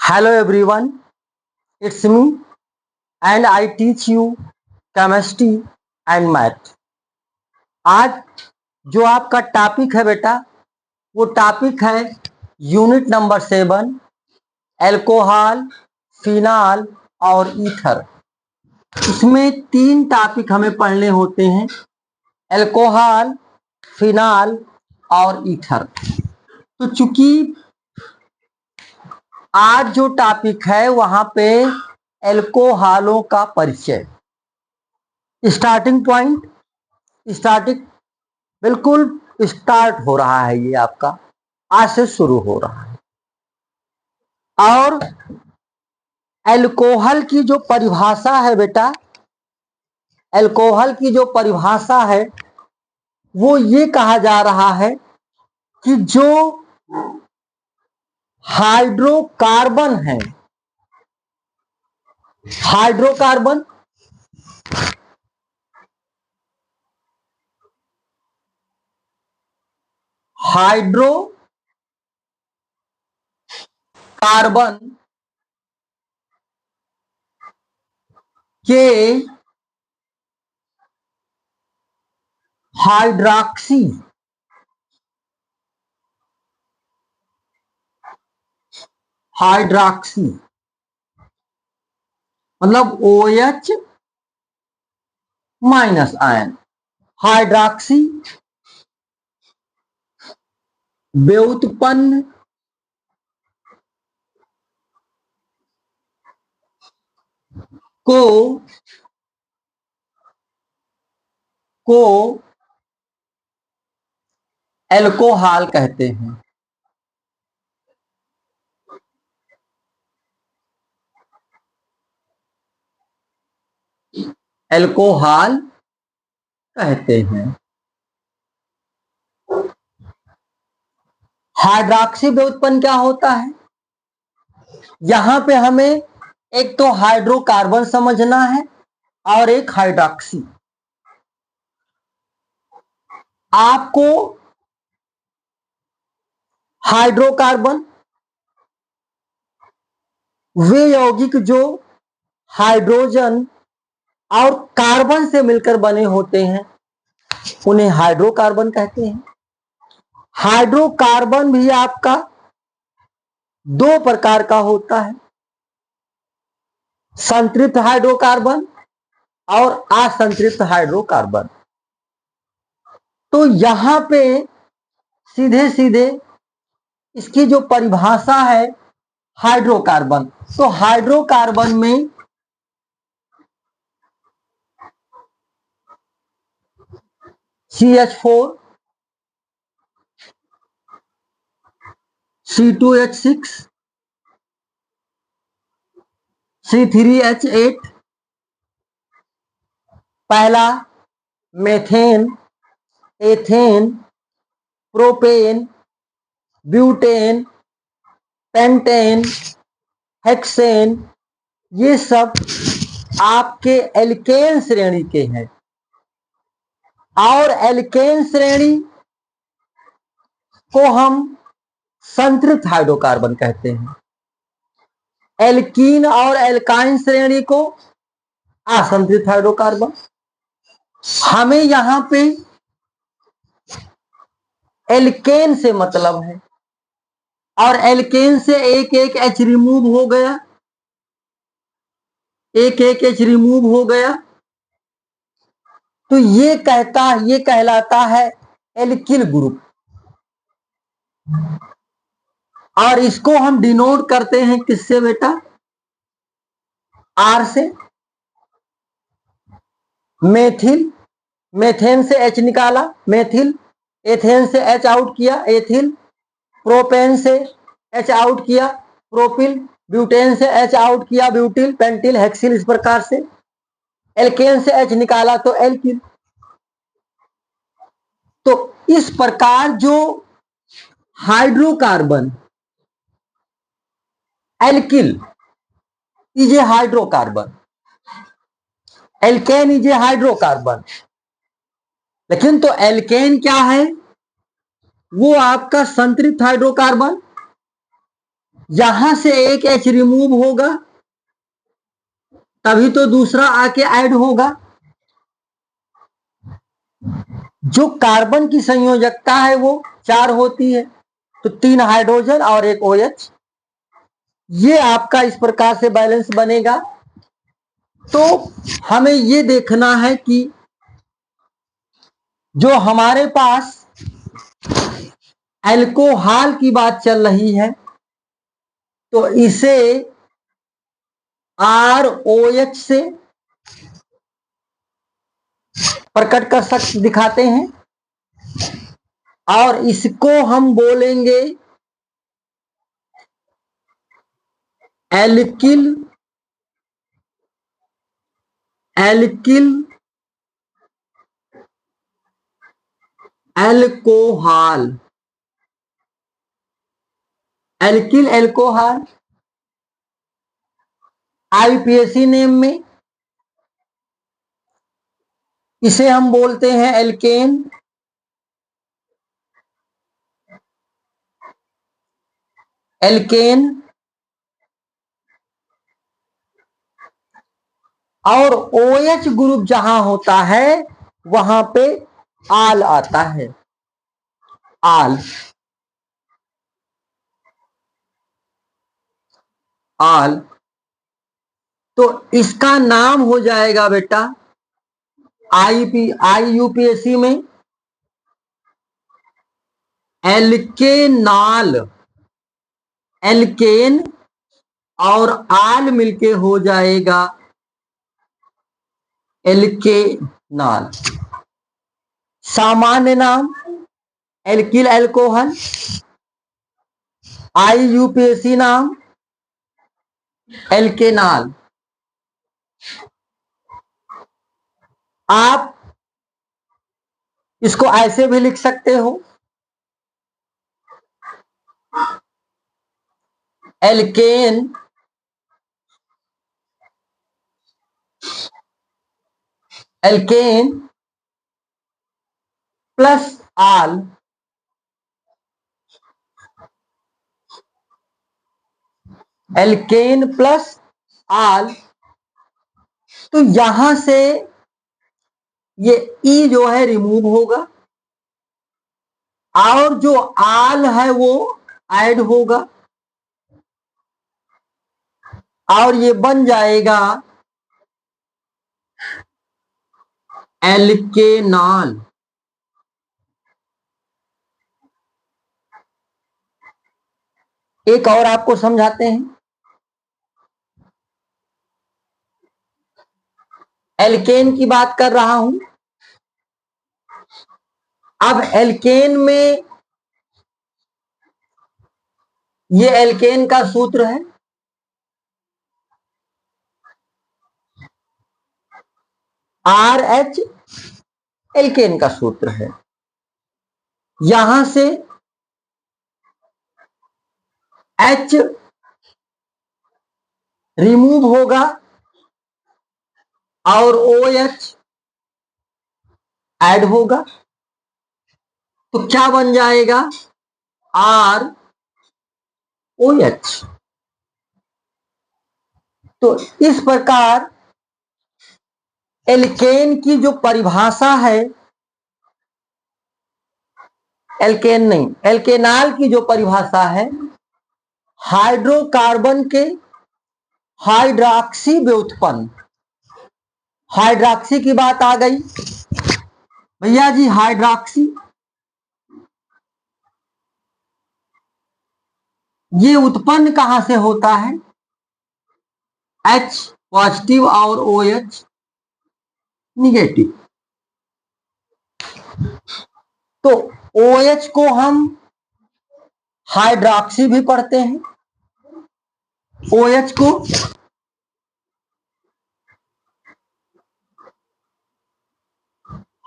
Hello everyone, it's me and I teach you chemistry and math. आज जो आपका topic है बेटा वो टॉपिक है यूनिट नंबर 7 एल्कोहल, फिनाल और ईथर। इसमें 3 टॉपिक हमें पढ़ने होते हैं, एल्कोहल, फिनाल और ईथर। तो चूंकि आज जो टॉपिक है वहां पे एल्कोहलों का परिचय, स्टार्टिंग पॉइंट, स्टार्टिंग बिल्कुल स्टार्ट हो रहा है, ये आपका आज से शुरू हो रहा है। और एल्कोहल की जो परिभाषा है बेटा, एल्कोहल की जो परिभाषा है वो ये कहा जा रहा है कि जो हाइड्रोकार्बन है, हाइड्रोकार्बन हाइड्रोकार्बन के हाइड्रॉक्सी मतलब OH माइनस आयन, हाइड्रॉक्सी व्युत्पन्न को एल्कोहल कहते हैं। एल्कोहल कहते हैं। हाइड्रॉक्सी व्युत्पन्न क्या होता है? यहां पे हमें एक तो हाइड्रोकार्बन समझना है और एक हाइड्रॉक्सी। आपको हाइड्रोकार्बन वे यौगिक जो हाइड्रोजन और कार्बन से मिलकर बने होते हैं उन्हें हाइड्रोकार्बन कहते हैं। हाइड्रोकार्बन भी आपका 2 प्रकार का होता है, संतृप्त हाइड्रोकार्बन और असंतृप्त हाइड्रोकार्बन। तो यहां पे सीधे सीधे इसकी जो परिभाषा है हाइड्रोकार्बन, तो हाइड्रोकार्बन में CH4, C2H6, C3H8, पहला methane, ethane, propane, butane, pentane, hexane, ये सब आपके एल्केन श्रेणी के हैं। और एल्केन श्रेणी को हम संतृप्त हाइड्रोकार्बन कहते हैं। एल्कीन और एल्काइन श्रेणी को असंतृप्त हाइड्रोकार्बन। हमें यहां पे एल्केन से मतलब है और एल्केन से एक एक H रिमूव हो गया, एक एक H रिमूव हो गया, तो ये कहलाता है एल्किल ग्रुप। और इसको हम डिनोट करते हैं किससे बेटा? R से। मेथिल, मेथेन से H निकाला मेथिल, एथेन से H आउट किया एथिल, प्रोपेन से H आउट किया प्रोपिल, ब्यूटेन से H आउट किया ब्यूटिल, पेंटिल, हेक्सिल। इस प्रकार से एल्केन से H निकाला तो एल्किल। तो इस प्रकार जो hydrocarbon alkyl is a hydrocarbon, alkane is a hydrocarbon. लेकिन तो एल्केन क्या है? वो आपका संतृप्त हाइड्रोकार्बन यहां से एक H रिमूव होगा तभी तो दूसरा आके ऐड होगा। जो कार्बन की संयोजकता है वो 4 होती है, तो 3 हाइड्रोजन और एक OH। ये आपका इस प्रकार से बैलेंस बनेगा। तो हमें ये देखना है कि जो हमारे पास अल्कोहल की बात चल रही है तो इसे ROH से प्रकट कर सकते दिखाते हैं और इसको हम बोलेंगे alkyl alkyl alcohol. Alkyl alcohol IUPAC name में इसे हम बोलते हैं एल्केन। एल्केन और OH ग्रुप जहां होता है वहां पे आल आता है। आल आल तो इसका नाम हो जाएगा बेटा IUPAC में एल्केनाल। एल्केन और आल मिलके हो जाएगा एल्केनाल। सामान्य नाम एल्किल एल्कोहल। IUPAC नाम एल्केनाल। आप इसको ऐसे भी लिख सकते हो एल्केन एल्केन प्लस आल एल्केन प्लस आल। तो यहां से ये ई जो है रिमूव होगा और जो आल है वो ऐड होगा और ये बन जाएगा एल्केनाल। एक और आपको समझाते हैं। एल्केन की बात कर रहा हूं। अब एल्केन में ये एल्केन का सूत्र है RH एल्केन का सूत्र है। यहां से H रिमूव होगा और OH ऐड होगा तो क्या बन जाएगा ROH। तो इस प्रकार एल्केन की जो परिभाषा है, एल्केन नहीं एल्केनाल की जो परिभाषा है हाइड्रोकार्बन के हाइड्रॉक्सी व्युत्पन्न। हाइड्रॉक्सी की बात आ गई भैया जी। हाइड्रॉक्सी ये उत्पन्न कहां से होता है H पॉजिटिव और OH निगेटिव। तो OH को हम हाइड्रॉक्सी भी पढ़ते हैं। OH को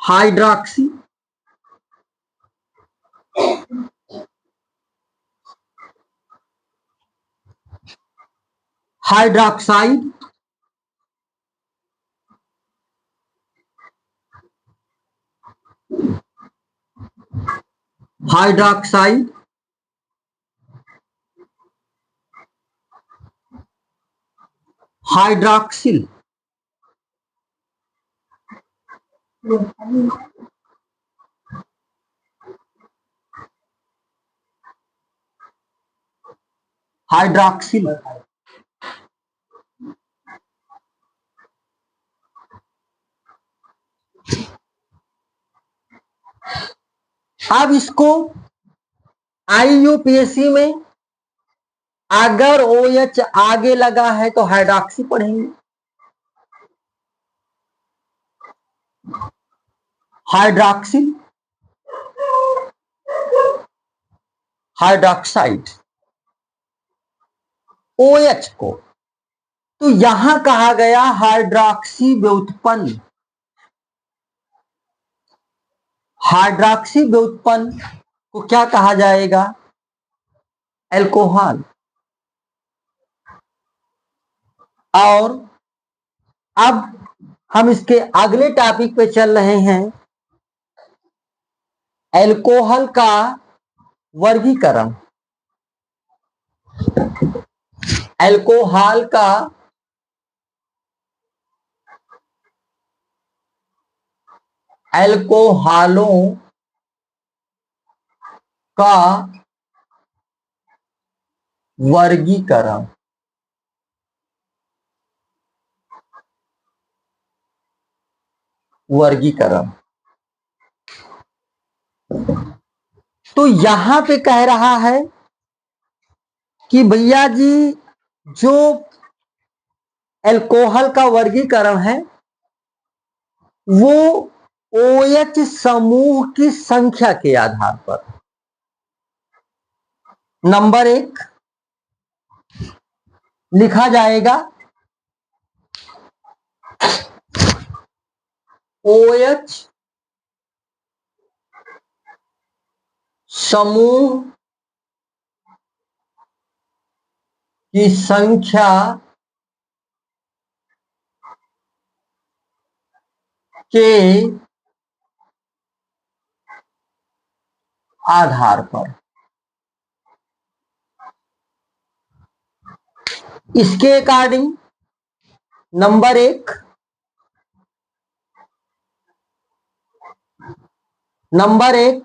hydroxy hydroxide hydroxide hydroxyl, hydroxyl. अब इसको IUPAC में अगर OH आगे लगा है तो हाइड्रॉक्सी पढ़ेंगे, हाइड्रॉक्सिल, हाइड्रॉक्साइड, OH को। तो यहां कहा गया हाइड्रॉक्सी व्युत्पन्न, हाइड्रॉक्सी व्युत्पन्न को क्या कहा जाएगा? अल्कोहल। और अब हम इसके अगले टॉपिक पे चल रहे हैं, अल्कोहल का वर्गीकरण। अल्कोहल का अल्कोहलों का वर्गीकरण। वर्गीकरण तो यहां पे कह रहा है कि भैया जी जो अल्कोहल का वर्गीकरण है वो OH समूह की संख्या के आधार पर। नंबर 1 लिखा जाएगा OH समूह की संख्या के आधार पर। इसके according number 1, number 1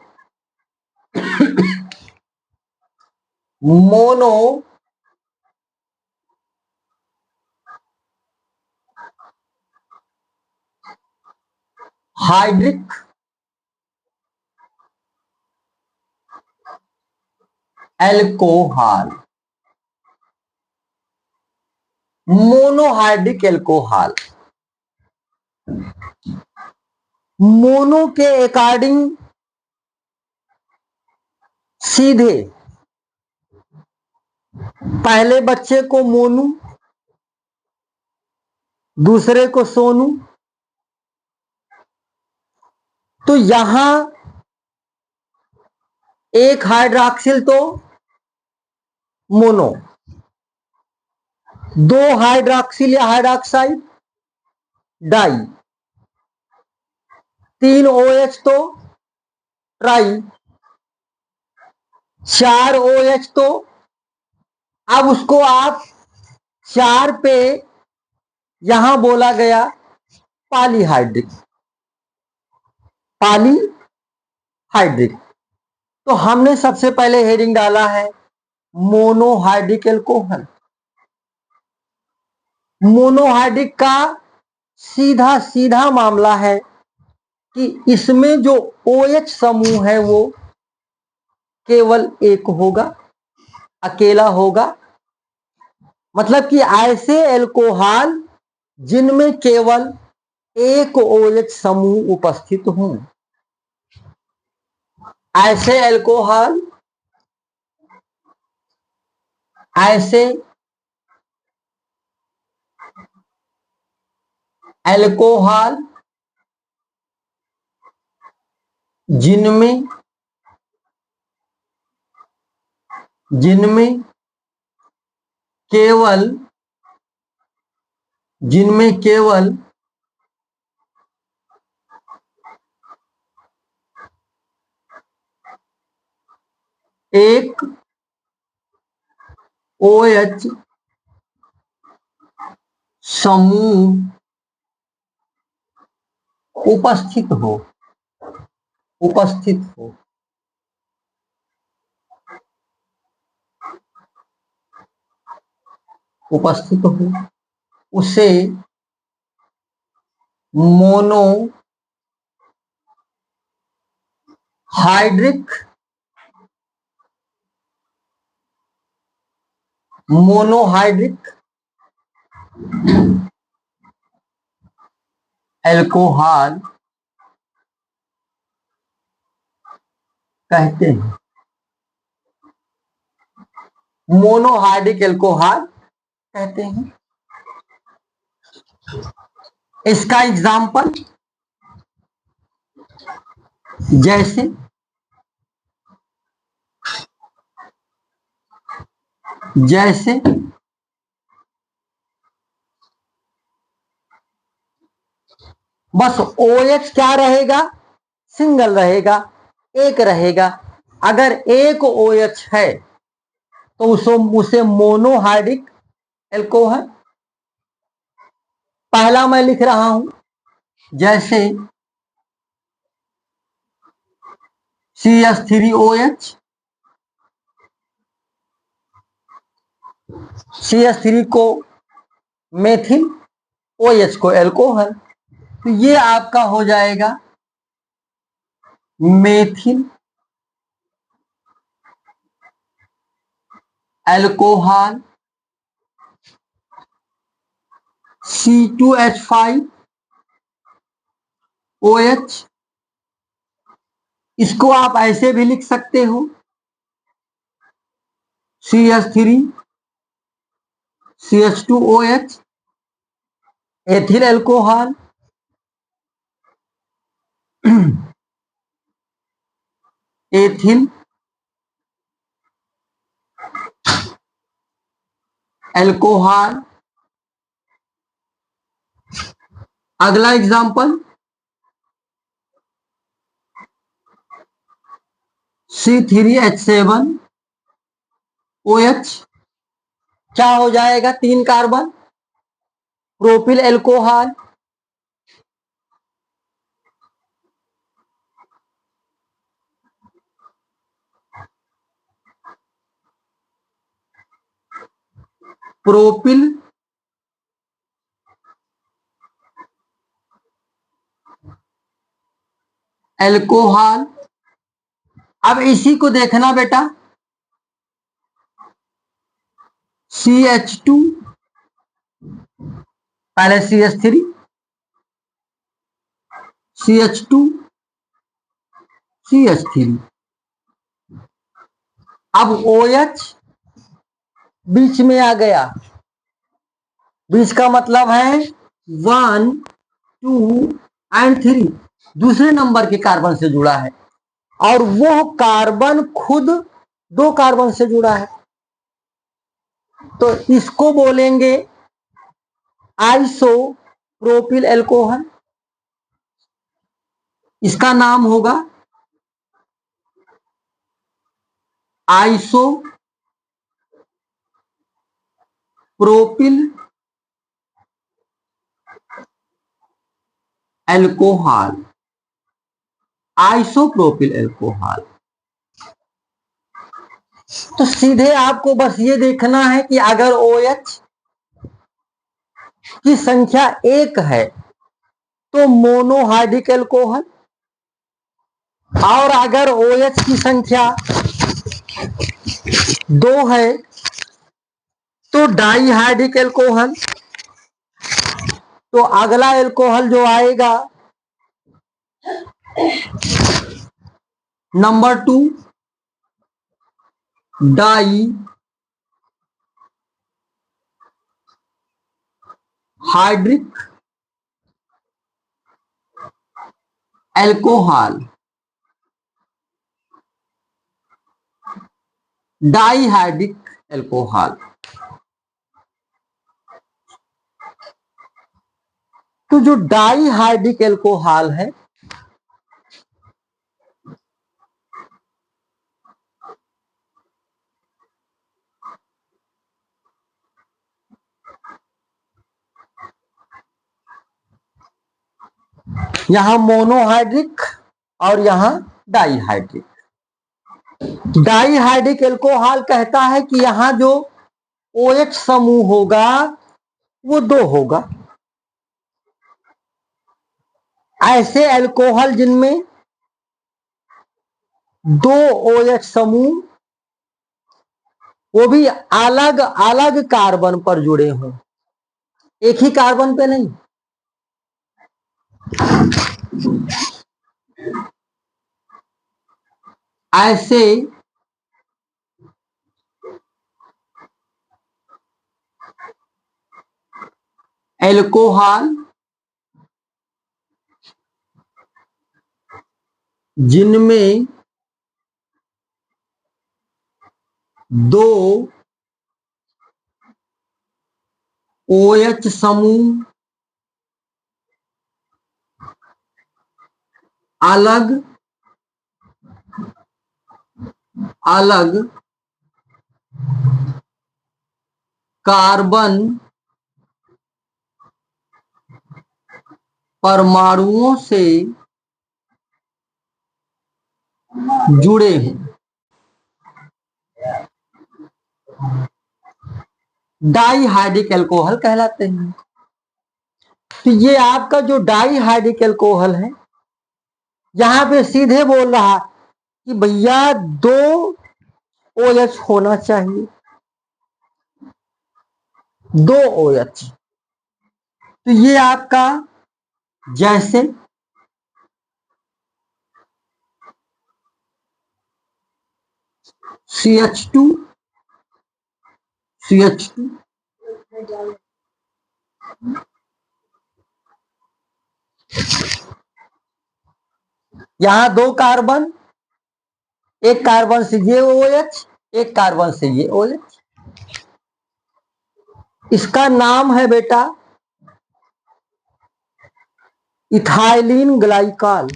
mono hydric alcohol, monohydric alcohol. Mono के अकॉर्डिंग सीधे पहले बच्चे को मोनू, दूसरे को सोनू। तो यहां एक हाइड्रॉक्सिल तो मोनो, 2 हाइड्रॉक्सिल या हाइड्रॉक्साइड डाई, 3 OH तो ट्राई, 4 OH तो। अब उसको आप 4 पे यहां बोला गया पॉलीहाइड्रिक, पॉलीहाइड्रिक। तो हमने सबसे पहले हेडिंग डाला है मोनोहाइड्रिक एल्कोहल। मोनोहाइड्रिक का सीधा सीधा मामला है कि इसमें जो OH समूह है वो केवल एक होगा, अकेला होगा। मतलब कि ऐसे एल्कोहल जिनमें केवल एक OH समूह उपस्थित हो, ऐसे एल्कोहल, ऐसे एल्कोहल जिनमें जिनमें केवल जिनमें केवल एक OH समूह उपस्थित हो, उपस्थित हो, उपस्थित हो, उसे मोनो हाइड्रिक, मोनोहाइड्रिक एल्कोहल कहते हैं। मोनोहाइड्रिक एल्कोहल कहते हैं। इसका एग्जाम्पल जैसे जैसे बस OH क्या रहेगा, सिंगल रहेगा, एक रहेगा। अगर एक OH है तो उसे मोनोहाइड्रिक एल्कोहल। पहला मैं लिख रहा हूं, जैसे CH3OH, CH3 को मेथिल, OH को एल्कोहल, तो ये आपका हो जाएगा मेथिल एल्कोहल C2H5OH। इसको आप ऐसे भी लिख सकते हो, CH3CH2OH ethyl alcohol, ethyl alcohol. अगला एग्जांपल C3H7OH, क्या हो जाएगा, 3 carbon, propyl alcohol. Propyl alcohol. अब इसी को देखना बेटा, CH2, पहले CH3, CH2, CH3, अब OH बीच में आ गया। बीच का मतलब है 1, 2 एंड 3, दूसरे नंबर के कार्बन से जुड़ा है, और वो कार्बन खुद 2 कार्बन से जुड़ा है, तो इसको बोलेंगे आइसोप्रोपिल एल्कोहल। इसका नाम होगा आइसोप्रोपिल एल्कोहल, आइसोप्रोपिल एल्कोहल। तो सीधे आपको बस ये देखना है कि अगर OH की संख्या 1 है तो मोनोहाइड्रिक एल्कोहल, और अगर OH की संख्या 2 है तो डाइहाइड्रिक एल्कोहल। तो अगला एल्कोहल जो आएगा number 2, dihydric alcohol, dihydric alcohol. तो जो डाइहाइड्रिक एल्कोहल है यहां मोनोहाइड्रिक और यहां डाईहाइड्रिक। डाईहाइड्रिक एल्कोहल कहता है कि यहां जो OH समूह होगा वो 2 होगा। ऐसे एल्कोहल जिनमें 2 OH समूह, वो भी अलग अलग कार्बन पर जुड़े हों, एक ही कार्बन पे नहीं। ऐसे एल्कोहल जिनमें 2 OH समूह अलग अलग कार्बन परमाणुओं से जुड़े हैं, डाईहाइड्रिक एल्कोहल कहलाते हैं। तो ये आपका जो डाईहाइड्रिक एल्कोहल है, यहां पे सीधे बोल रहा कि भैया 2 OH होना चाहिए, 2 OH। तो ये आपका जैसे CH2 CH2, यहां 2 कार्बन, एक कार्बन से ये OH, एक कार्बन से ये OH। इसका नाम है बेटा ethylene glycol,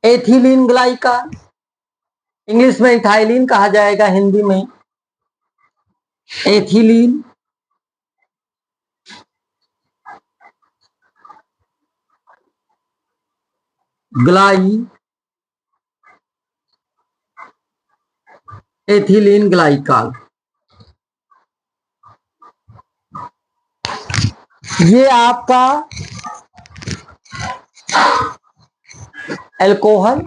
ethylene glycol. English में इथाइलिन कहा जाएगा, हिंदी में एथिलीन एथिलीन ग्लाइकॉल। ये आपका एल्कोहल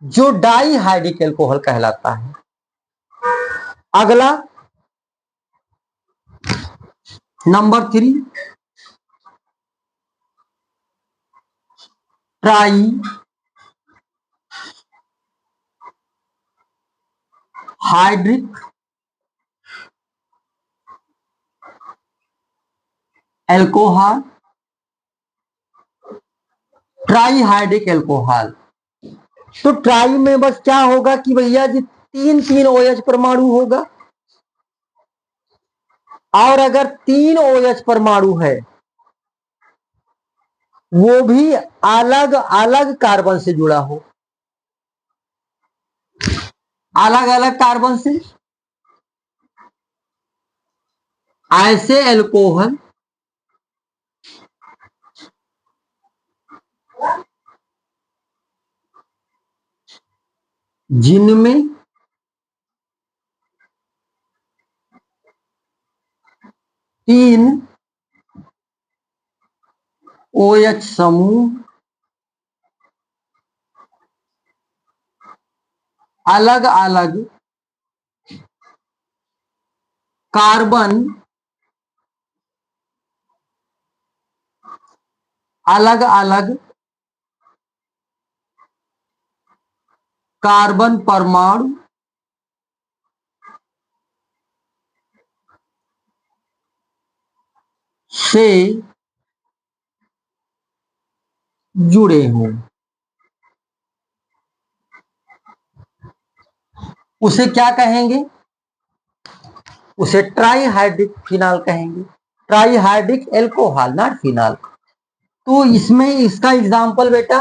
जो डाईहाइड्रिक एल्कोहल कहलाता है। अगला number 3, try hydric alcohol, try hydric alcohol. तो ट्राई में बस क्या होगा कि भैया जी 3 OH परमाणु होगा, और अगर 3 OH परमाणु है वो भी अलग अलग कार्बन से जुड़ा हो, अलग अलग कार्बन से। ऐसे एल्कोहल जिनमें 3 OH समूह अलग अलग कार्बन, अलग अलग कार्बन परमाणु से जुड़े हों, उसे क्या कहेंगे? उसे ट्राईहाइड्रिक फिनाल कहेंगे, ट्राईहाइड्रिक एल्कोहल, नॉट फिनाल। तो इसमें इसका एग्जांपल बेटा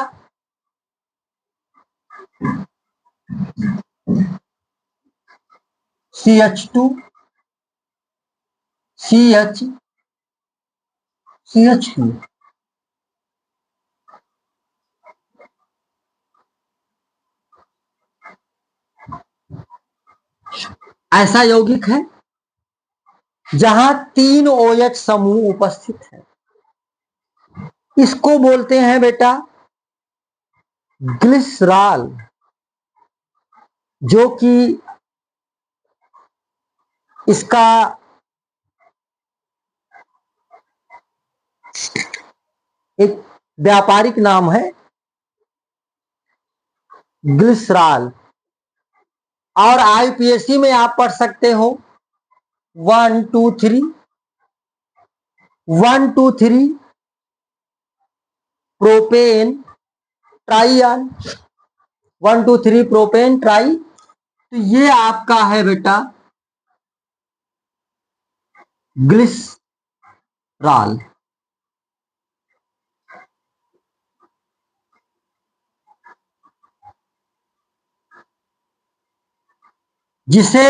CH2 CH CH2। ऐसा यौगिक है जहां 3 OH समूह उपस्थित है। इसको बोलते हैं बेटा ग्लिसरॉल, जो कि इसका एक व्यापारिक नाम है ग्लिसरॉल। और IUPAC में आप पढ़ सकते हो 1 2 3 1 2 3 प्रोपेन ट्राइआल, 1 2 3 प्रोपेन ट्राई। तो ये आपका है बेटा ग्लिसरॉल। जिसे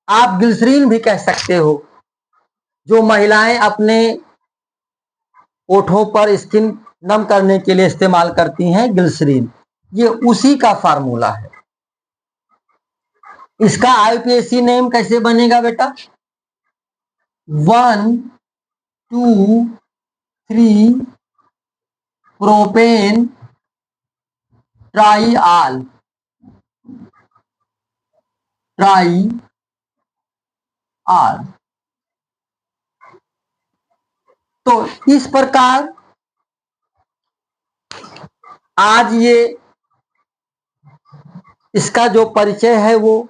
आप ग्लिसरीन भी कह सकते हो, जो महिलाएं अपने ओठों पर स्किन नम करने के लिए इस्तेमाल करती हैं ग्लिसरीन, ये उसी का फार्मूला है। इसका IUPAC नेम कैसे बनेगा बेटा? 1 2 3 प्रोपेन ट्राइआल, ट्राइआल। तो इस प्रकार आज ये इसका जो परिचय है वो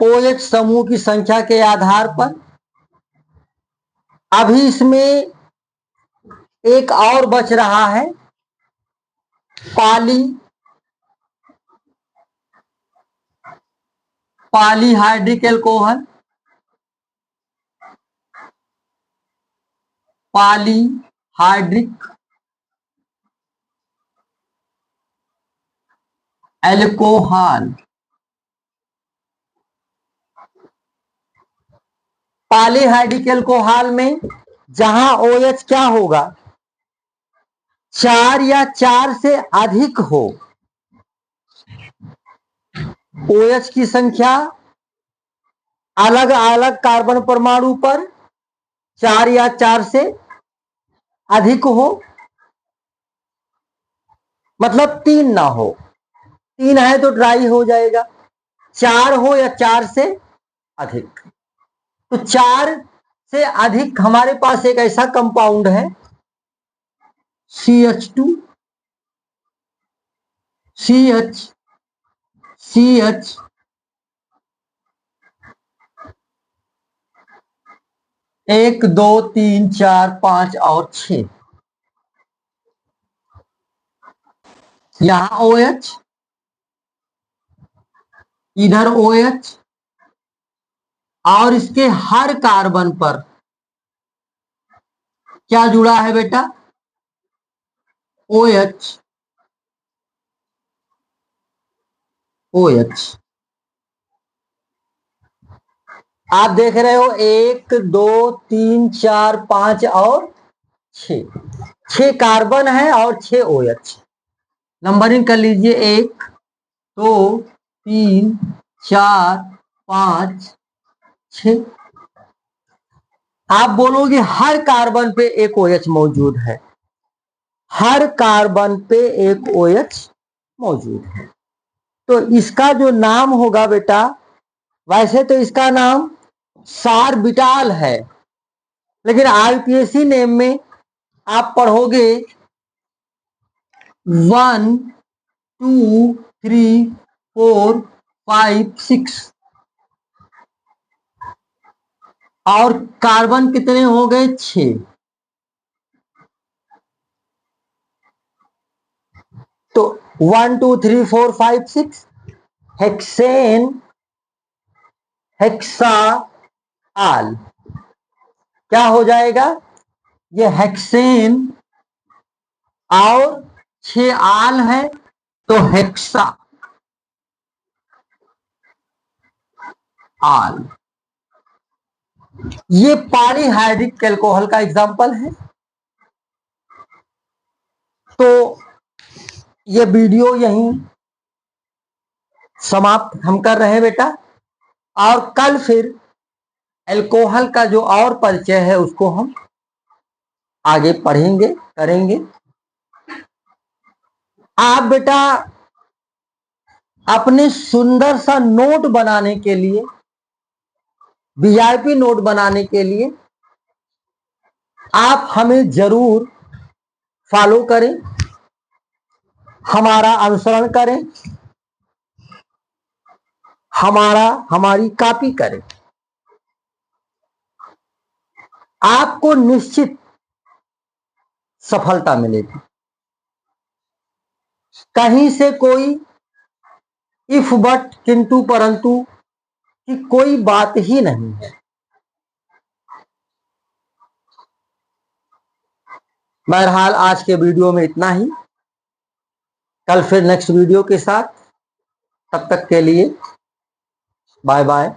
OH समूह की संख्या के आधार पर। अभी इसमें एक और बच रहा है polyhydric alcohol, polyhydric alcohol. Polyhydric alcohol में जहां OH क्या होगा, 4 या 4 से अधिक हो, OH की संख्या अलग अलग कार्बन परमाणु पर 4 या 4 से अधिक हो, मतलब 3 ना हो। 3 है तो ड्राई हो जाएगा, 4 हो या 4 से अधिक। तो 4 से अधिक हमारे पास एक ऐसा कंपाउंड है CH2, CH, CH, 1 2 3 4 5 और 6। यहां OH, इधर OH, और इसके हर कार्बन पर क्या जुड़ा है बेटा? OH, OH। आप देख रहे हो 1 2 3 4 5 और 6 कार्बन है और 6 OH। नंबरिंग कर लीजिए 1 2 3 4 5 6। आप बोलोगे हर कार्बन पे एक OH मौजूद है, हर कार्बन पे एक OH मौजूद है। तो इसका जो नाम होगा बेटा, वैसे तो इसका नाम सारबिटाल है, लेकिन IUPAC नेम में आप पढ़ोगे 1 2 3 4 5 6। और कार्बन कितने हो गए? 6। तो 1 2 3 4 5 6 हेक्सेन, हेक्साआल। क्या हो जाएगा? ये हेक्सेन और 6 आल है, तो हेक्सा आल। ये पॉलीहाइड्रिक एल्कोहल का एग्जाम्पल है। तो ये वीडियो यहीं समाप्त हम कर रहे हैं बेटा, और कल फिर एल्कोहल का जो और परिचय है उसको हम आगे पढ़ेंगे, करेंगे। आप बेटा अपने सुंदर सा नोट बनाने के लिए, वीआईपी नोट बनाने के लिए आप हमें जरूर फॉलो करें, हमारा अनुसरण करें, हमारी कॉपी करें। आपको निश्चित सफलता मिलेगी। कहीं से कोई इफ बट किंतु परंतु की कोई बात ही नहीं है। बहरहाल आज के वीडियो में इतना ही। कल फिर नेक्स्ट वीडियो के साथ, तब तक के लिए बाय बाय।